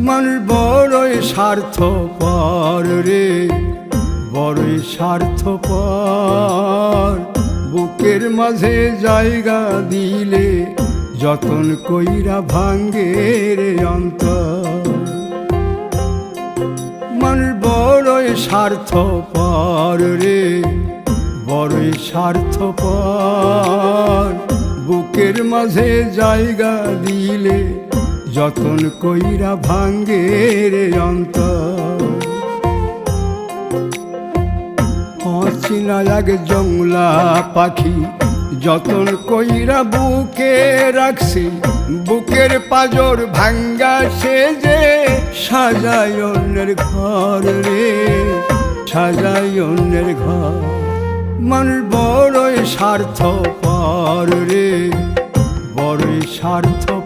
মানুষ বড়ই স্বার্থপর রে, বড়ই স্বার্থপর। বুকের মাঝে জায়গা দিলে যতন কইরা ভাঙ্গে রে অন্তর। মানুষ বড়ই স্বার্থপর রে, বড়ই স্বার্থপর। বুকের মাঝে জায়গা দিলে যতন কইরা ভাঙ্গে রে অন্তর। অচিনা এক জংলা পাখি যতন কইরা বুকে রাখছি, বুকের পাজর ভাঙ্গা সে যে সাজায় অন্যের ঘর রে, সাজায় অন্যের ঘর। মানুষ বড়ই স্বার্থপর রে, বড়ই স্বার্থপর।